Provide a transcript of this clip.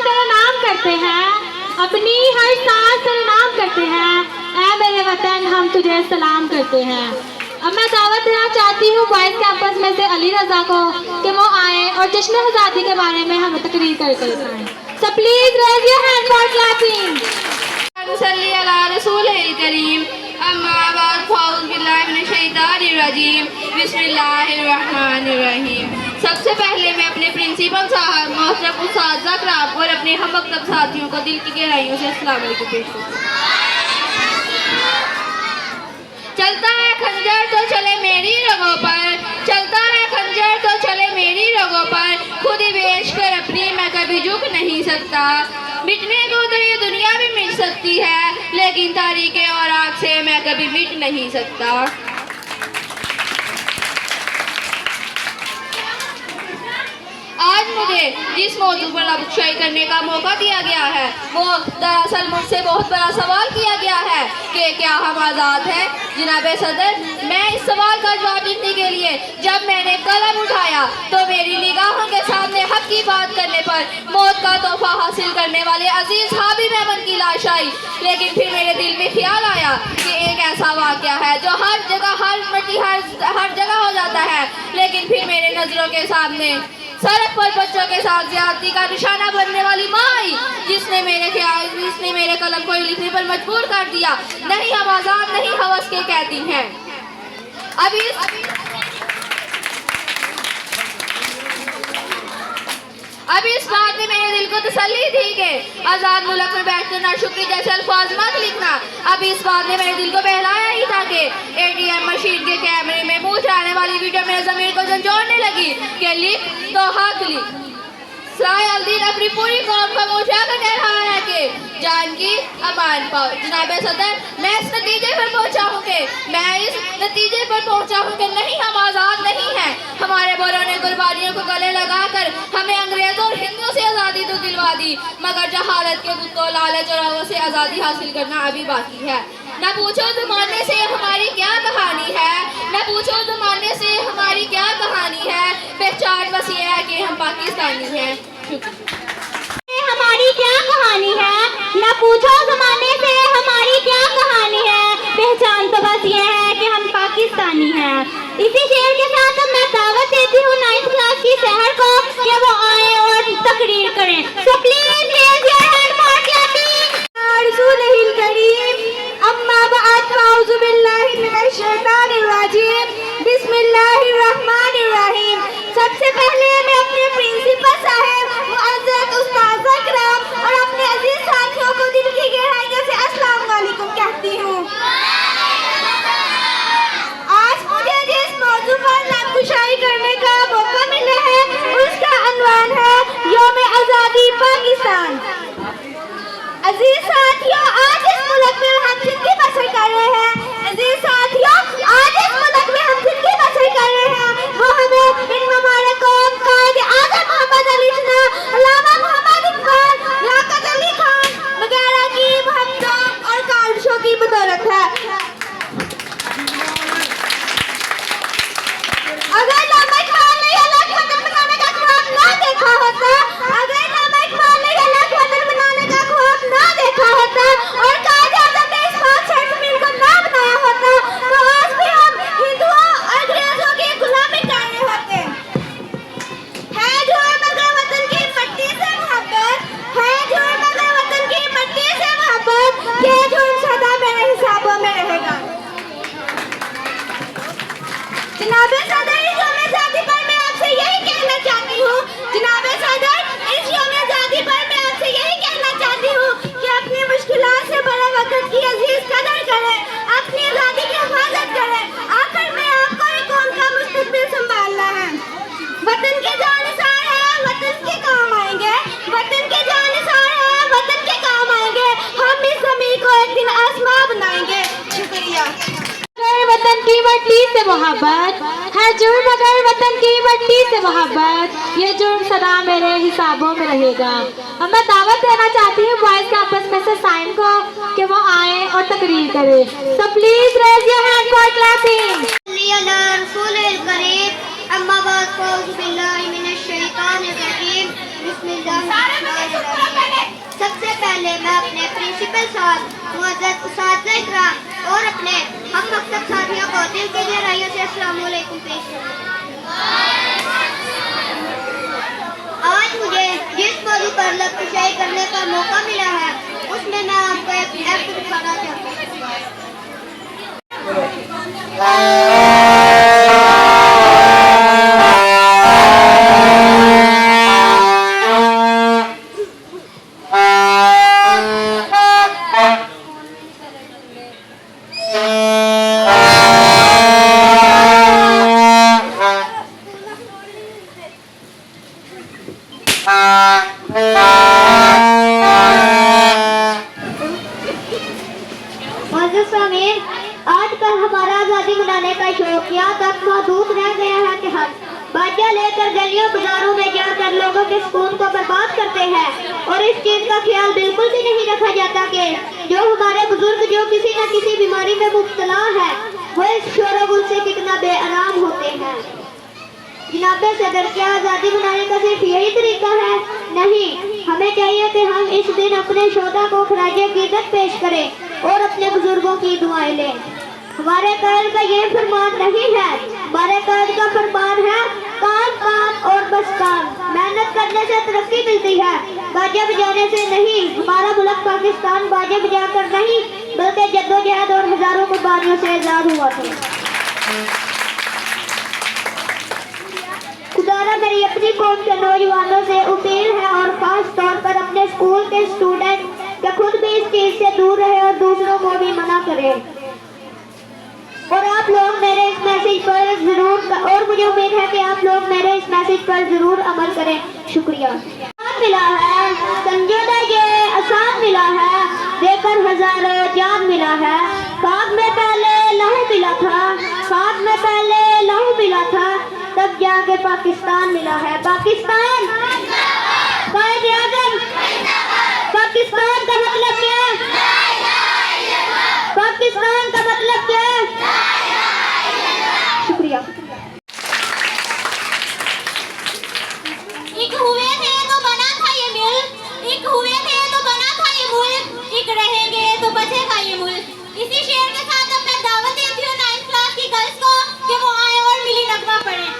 सलाम करते हैं, अपनी हर सांस सलाम करते हैं। ऐ मेरे वतन हम तुझे सलाम करते हैं। अब मैं दावत देना चाहती हूँ बॉयज कैंपस में से अली रजा को कि वो आए और जश्न आज़ादी के बारे में हमें तकरीर करके दिखाएं। So please raise your hand for clapping. सल्ली अला रसूलिल करीम। अम्मा बाद फ़ाउज़ बिल्लाहि मिनश शैतानिर रजीम। बिस्मिल्लाहिर रहमानिर रहीम। सबसे पहले मैं अपने प्रिंसिपल साहब मोहतरम उस्ताद कराम और अपने हम मकतब साथियों को दिल की गहराइयों से अस्सलाम वालेकुम पेश करती हूँ। चलता है खंजर तो चले मेरी रगों पर, चलता है खंजर तो चले मेरी रगों पर, खुद ही बेच कर अपनी मैं कभी झुक नहीं सकता। मिटने को तो ये दुनिया भी मिट सकती है, लेकिन तारीखें और आग से मैं कभी मिट नहीं सकता। आज मुझे जिस मौजू पर लबशाई करने का मौका दिया गया है वो दरअसल मुझसे बहुत बड़ा सवाल किया गया है कि क्या हम आज़ाद हैं। जनाब सदर, मैं इस सवाल का जवाब देने के लिए जब मैंने कलम उठाया तो मेरी निगाहों के सामने हक की बात करने पर मौत का तोहफा हासिल करने वाले अजीज हाबिब अहमद की लाश आई। लेकिन फिर मेरे दिल में ख्याल आया कि एक ऐसा वाक़या है जो हर जगह हर जगह हो जाता है, लेकिन फिर मेरे नज़रों के सामने सड़क पर बच्चों के साथ ज्यादती का निशाना बनने वाली माँ आई, जिसने मेरे कलम को लिखने पर मजबूर कर दिया। नहीं हम आज़ाद नहीं हवस के कहती हैं। अब इस बात ने मेरे दिल को तसल्ली दी कि आज़ाद मुल्क में बैठकर नाशुक्री जैसे अल्फाज मत लिखना। अब इस बात ने मेरे दिल को बहलाया ही था कि ATM मशीन के कैमरे में मुँह चढ़ाने वाली वीडियो मेरे ज़मीर को झंझोड़ने लगी कि लिख तो हक लिख। सलाहुद्दीन अपनी पूरी कौम को मुँह उठाकर कह रहा है कि जान की अमान पाओ। जनाब सदर, मैं इस नतीजे पर पहुँचा हूँ कि नहीं हम आज़ाद नहीं हैं। हमारे बड़ों ने कुर्बानियों को गले लगाकर हमें अंग्रेजों और हिंदुओं से आज़ादी तो दिलवा दी, मगर जहालत के गुत्तों लालच और हवा से आज़ादी हासिल करना अभी बाकी है। न पूछो ज़माने से हमारी क्या कहानी है, न पूछो ज़माने से हमारी क्या कहानी है, पहचान बस ये है कि हम पाकिस्तानी हैं। हमारी क्या कहानी है, न पूछो ज़माने से हमारी क्या कहानी है, पहचान तो बस ये है कि हम पाकिस्तानी हैं। इसी शेर के साथ अब मैं दावत देती हूँ 9th क्लास की सहर को कि वो आए और तकरीर करें। So please raise your hand for clapping. रसूलिल करीम। अम्मा बाद फ़ाउज़ु बिल्लाहि मिनश शैतानिर रजीम। बिस्मिल्लाहिर रहमानिर रहीम। सबसे पहले मैं अपने प्रिंसिपल साहब मुअज़्ज़ज़ उस्ताद कराम और अपने अजीज साथियों को दिल की गहराइयों से अस्सलाम वालेकुम कहती हूँ। आज मुझे जिस मौजू पर लबशाई करने का मौका मिला है उसका अनवान है यौम आज़ादी पाकिस्तान। अजीज साथियों, आज इस मुल्क में हम जिंदगी बसर कर रहे हैं। अजीज साथियों, आज इस मुल्क में हम जिंदगी बसर कर रहे हैं वो हमें इन मुबारकों कायद आज़म मोहम्मद अली जिन्ना, अल्लामा मोहम्मद इकबाल, लियाकत अली खान वगैरह की मुहब्बतों और काविशों की बदौलत है। अगर अल्लामा इकबाल ने ये लाख वतन बनाने का ख्वाब ना देखा होता, अगर अल्लामा इकबाल ने ये लाख वतन बनाने का ख्वाब ना देखा होता और कायद आज़म ने इस बादशाह ज़मीन को ना बनाया होता तो आज भी हम हिंदुओं और अंग्रेजों की गुलामी कर रहे होते। है जो मगर वतन की मट्टी से मोहब्बत, है जो मगर वतन की मट्टी से मोहब्बत, ये जो सदा मेरे हिसाबों में रहेगा। जनाब सदर, इस यौम आज़ादी पर मैं आपसे यही कहना चाहती हूँ, जनाब सदर, इस यौम आज़ादी पर मैं आपसे यही कहना चाहती हूँ कि अपनी मुश्किलात से बड़े वतन की अजीज कदर करें, अपनी आज़ादी की हिफाजत करें। आखिर में आपको एक कौम का मुस्तकबिल संभालना है। वतन के जानिसार है, वतन के काम आएंगे, वतन के जानिसार है, वतन के काम आएंगे। हम इस ज़मीन को एक दिन आसमां बनाएंगे। शुक्रिया। वतन की मट्टी से मोहब्बत है जुर्म, अगर वतन की मट्टी से मोहब्बत, ये जुर्म सदा मेरे हिसाबों में रहेगा। अब मैं दावत देना चाहती हूँ बॉयज कैंपस में से साइम को कि वो आए और तकरीर करें। So please raise your hand for clapping. अम्मा बाद फ़ाउज़ु बिल्लाहि मिनश शैतानिर रजीम। बिस्मिल्लाहिर्रहमानिर्रहीम। सबसे पहले मैं अपने प्रिंसिपल साहब, मुअज़्ज़ज़ उस्ताद इकराम और अपने हम मकतब साथियों को दिल की गहराइयों से अस्सलाम वालेकुम पेश करता हूं। आज मुझे जिस मौजू पर लफ्ज़शाई करने का मौका मिला है उसमें मैं आपको एक एक्ट दिखाना चाहता हूँ। आजकल हमारा आजादी मनाने का शौक यहाँ तक महदूद रह गया है कि हम बाजा लेकर गलियों बाजारों में जाकर लोगों के सुकून को बर्बाद करते हैं और इस चीज का ख्याल बिल्कुल भी नहीं रखा जाता कि जो हमारे बुजुर्ग जो किसी न किसी बीमारी में मुब्तला है वो इस शोरगुल से कितना बेआराम होते हैं। जनाबे सदर, क्या आजादी मनाने का सिर्फ यही तरीका है? नहीं, हमें चाहिए कि हम इस दिन अपने शोधा को खराजे क़ीदत पेश करें और अपने बुजुर्गों की दुआएं लें। हमारे कायद का ये फरमान नहीं है, हमारे कायद का फरमान है काम काम और बस काम। मेहनत करने से तरक्की मिलती है, बाजे बजाने से नहीं। हमारा मुल्क पाकिस्तान बाजे बजा कर नहीं बल्कि जद्दोजहद और हजारों कुर्बानियों से आजाद हुआ था। खुदारा मेरी अपनी कौम के नौजवानों से अपील है और खास तौर पर अपने स्कूल के स्टूडेंट कि खुद भी इस चीज से दूर रहे और दूसरों को भी मना करें। और आप लोग मेरे इस मैसेज पर जरूर और मुझे उम्मीद है कि आप लोग मेरे इस मैसेज पर जरूर अमल करें। शुक्रिया। मिला है समझौता, ये आसान मिला है, देकर हजारों जान मिला है। खाक में पहले लहू मिला था, खाक में पहले लहू मिला था, तब जाके पाकिस्तान मिला है। पाकिस्तान कायद आज़म, पाकिस्तान का मतलब क्या है? पाकिस्तान का मतलब क्या है? शुक्रिया। एक हुए थे तो बना था ये मुल्क, एक हुए थे तो बना था ये मुल्क, एक रहेंगे तो बचेगा ये मुल्क। इसी शेर के साथ अब मैं दावत देती हूँ 9th क्लास की गर्ल्स को कि वो आए और मिली नगमा पढ़ें।